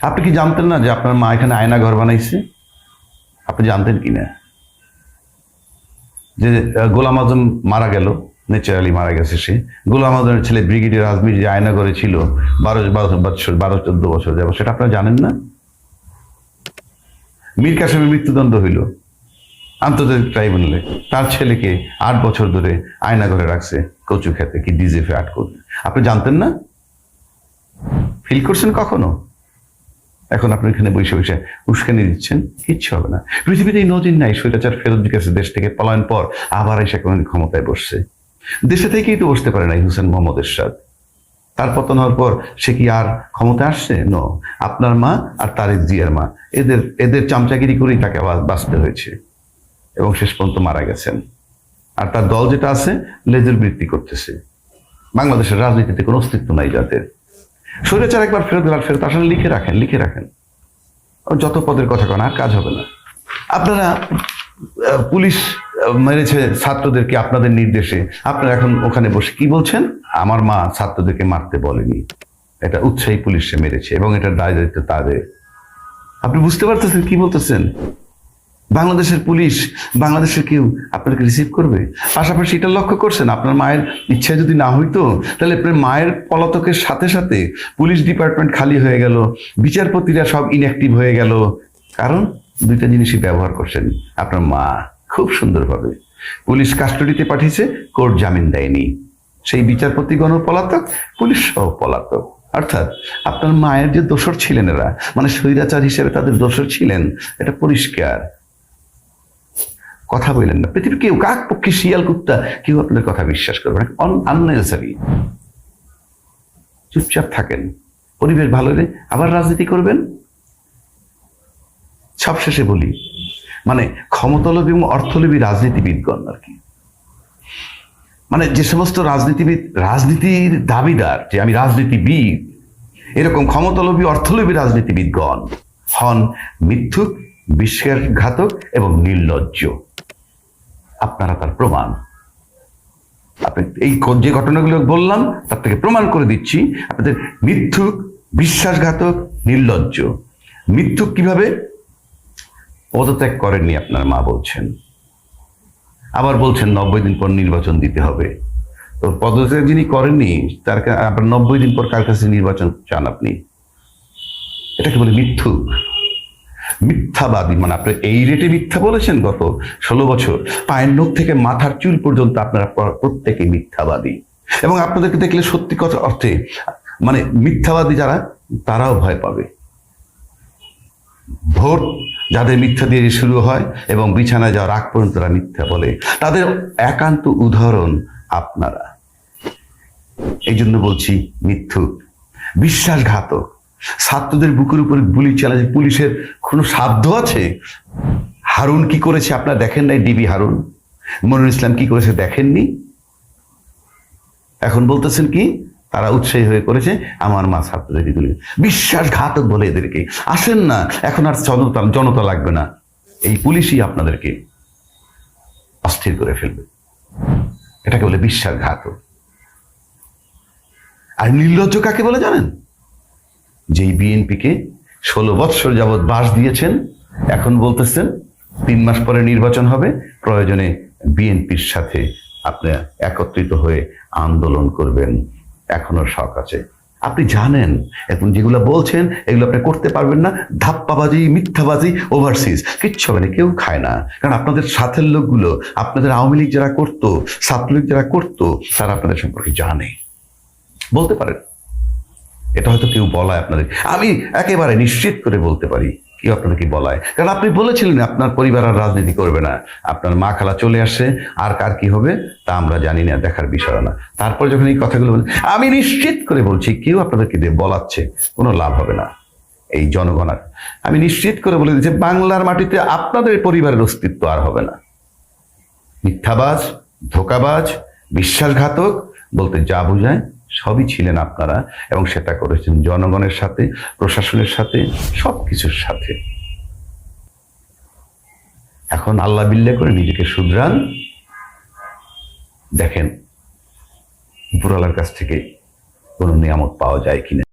আপনি কি জানতেন না যে আপনার মা এখানে আয়না ঘর বানাইছে? আপনি জানতেন কি না যে গোলাম আজম মারা গেল, ন্যাচারালি মারা গেছে সে। গোলাম আজমের ছেলে ব্রিগেডিয়ার আজমির যে আয়না ঘরে ছিল 12-14 বছর যাব, সেটা আপনারা জানেন না? মীর কাসেমের মৃত্যুদণ্ড হইল আন্তর্জাতিক ট্রাইব্যুনালে, তার ছেলেকে 8 বছর ধরে আয়না ঘরে রাখছে কচু খেতে, কি ডিজেফে আট করবে। আপনি জানতেন না? ফিল করছেন কখনো? এখন আপনি এখানে বসে বসে উস্কানি দিচ্ছেন, কিচ্ছু হবে না। পৃথিবীতে এই নজির নাই, স্বৈরাচার ফেরত গেছে দেশ থেকে পলায়ন পর, আবার এসে কোন ক্ষমতায় বসছে। দেশে থেকেই তো বসতে পারে নাই হুসেন মোহাম্মদ এরশাদ। তার পতন হওয়ার পর সে কি আর ক্ষমতায় আসছে? নো। আপনার মা আর তারেক জিয়ার মা এদের চামচাগিরি করেই তাকে বাঁচতে হয়েছে এবং শেষ পর্যন্ত মারা গেছেন। আর তার দল যেটা আছে লেজের বৃত্তি করতেছে। বাংলাদেশের রাজনীতিতে কোনো অস্তিত্ব নাই যাদের। স্বৈরাচার একবার ফেরত আসলে লিখে রাখেন যত পদের কথা কেন, আর কাজ হবে না। আপনারা পুলিশ মেরেছে ছাত্রদেরকে আপনাদের নির্দেশে, আপনারা এখন ওখানে বসে কি বলছেন? আমার মা ছাত্রদেরকে মারতে বলেনি, এটা উৎসাহী পুলিশে মেরেছে এবং এটার দায় দায়িত্ব তাদের। আপনি বুঝতে পারতেছেন কি বলতেছেন? বাংলাদেশের পুলিশ, বাংলাদেশের কেউ আপনাকে রিসিভ করবে? পাশাপাশি এটা লক্ষ্য করছেন, আপনার মায়ের ইচ্ছা যদি না হইতো তাহলে আপনার মায়ের পলাতকের সাথে সাথে পুলিশ ডিপার্টমেন্ট খালি হয়ে গেল, বিচারপতিরা সব ইনঅ্যাক্টিভ হয়ে গেল। কারণ দুইটা জিনিসই ব্যবহার করছেন আপনার মা খুব সুন্দরভাবে। পুলিশ কাস্টডিতে পাঠিয়েছে, কোর্ট জামিন দেয়নি, সেই বিচারপতিগণ পলাতক, পুলিশ সহ পলাতক। অর্থাৎ আপনার মায়ের যে দোসর ছিলেন এরা, মানে স্বৈরাচার হিসেবে তাদের দোসর ছিলেন, এটা পরিষ্কার। কথা বললেন না। পৃথিবীর কেউ, কাক পক্ষী শিয়াল কুত্তা, কেউ আপনাদের কথা বিশ্বাস করবে না, আননেসেসারি। চুপচাপ থাকেন, পরিবেশ ভালো হলে আবার রাজনীতি করবেন। সবশেষে বলি, মানে ক্ষমতালোভী এবং অর্থলোভী রাজনীতিবিদগণ আর কি, মানে যে সমস্ত রাজনীতির দাবিদার যে আমি রাজনীতিবিদ, এরকম ক্ষমতালোভী অর্থলোভী রাজনীতিবিদগণ হন মিথ্যুক, বিশ্বাসঘাতক এবং নির্লজ্জ। আপনারা তার প্রমাণ। আপনি এই যে ঘটনাগুলো বললাম তার থেকে প্রমাণ করে দিচ্ছি আপনাদের মিথ্যুক, বিশ্বাসঘাতক, নির্লজ্জ। মিথ্যুক কিভাবে? পদত্যাগ করেননি আপনার মা বলছেন, আবার বলছেন 90 দিন পর নির্বাচন দিতে হবে। তো পদত্যাগ যিনি করেননি তার আপনার 90 দিন পর কার কাছে নির্বাচন চান আপনি? এটাকে বলে মিথ্যুক, মিথ্যাবাদী। মানে আপনি এই রেটে মিথ্যা বলেছেন গত 16 বছর, পায়ের নখ থেকে মাথার চুল পর্যন্ত আপনারা প্রত্যেকে মিথ্যাবাদী। এবং আপনাদেরকে দেখলে সত্যি কথা অর্থে মানে মিথ্যাবাদী যারা, তারাও ভয় পাবে। ভোট যাদের মিথ্যা দিয়ে শুরু হয় এবং বিছানায় যাওয়ার আগ পর্যন্ত তারা মিথ্যা বলে, তাদের একান্ত উদাহরণ আপনারা। এই জন্য বলছি মিথ্যুক, বিশ্বাসঘাতক। ছাত্রদের বুকের উপরে গুলি চালাচ্ছে, পুলিশের কোনো সাধ্য আছে? হারুন কি করেছে আপনারা দেখেন নাই? ডিবি হারুন, মনিরুল ইসলাম কি করেছে দেখেননি? এখন বলতেছেন কি তারা উৎসাহী হয়ে করেছে, আমার মা ছাত্রদেরকে গুলি। বিশ্বাসঘাতক বলে এদেরকে। আসেন না, এখন আর জনতা লাগবে না, এই পুলিশই আপনাদেরকে অস্থির করে ফেলবে। এটাকে বলে বিশ্বাসঘাতক। আর নির্লজ্জ কাকে বলে জানেন? যেই বিএনপিকে 16 বৎসর যাবৎ বাস দিয়েছেন, এখন বলতেছেন 3 মাস পরে নির্বাচন হবে, প্রয়োজনে বিএনপির সাথে আপনি একত্রিত হয়ে আন্দোলন করবেন, এখনো শখ আছে। আপনি জানেন এখন যেগুলো বলছেন এগুলো আপনি করতে পারবেন না। ধাপ্পাবাজি, মিথ্যাবাজি, ওভারসিজ কিচ্ছু হবে না, কেউ খায় না। কারণ আপনাদের সাথের লোকগুলো, আপনাদের আওয়ামী লীগ যারা করতো, ছাত্রলীগ যারা করতো, তারা আপনাদের সম্পর্কে জানে, বলতে পারেন। এটা হয়তো কেউ বলায় আপনাদের, আমি একেবারে নিশ্চিত করে বলতে পারি কেউ আপনাদেরকে বলায়। কারণ আপনি বলেছিলেন আপনার পরিবার আর রাজনীতি করবে না, আপনার মা খালা চলে আসছে, আর কার কি হবে তা আমরা জানি না, দেখার বিষয় না। তারপর যখন এই কথাগুলো বলেন, আমি নিশ্চিত করে বলছি কেউ আপনাদেরকে দিয়ে বলাচ্ছে কোনো লাভ হবে না। এই জনগণ, আমি নিশ্চিত করে বলে দিচ্ছি, বাংলার মাটিতে আপনাদের পরিবারের অস্তিত্ব আর হবে না। মিথ্যাবাজ, ধোঁকাবাজ, বিশ্বাসঘাতক বলতে যা বোঝায় সবই ছিলেন আপনারা, এবং সেটা করেছেন জনগণের সাথে, প্রশাসনের সাথে, সবকিছুর সাথে। এখন আল্লাহ বিল্লাহ করে নিজেকে শুধরান, দেখেন উপরওয়ালার কাছ থেকে কোনো নিয়ামত পাওয়া যায় কিনা।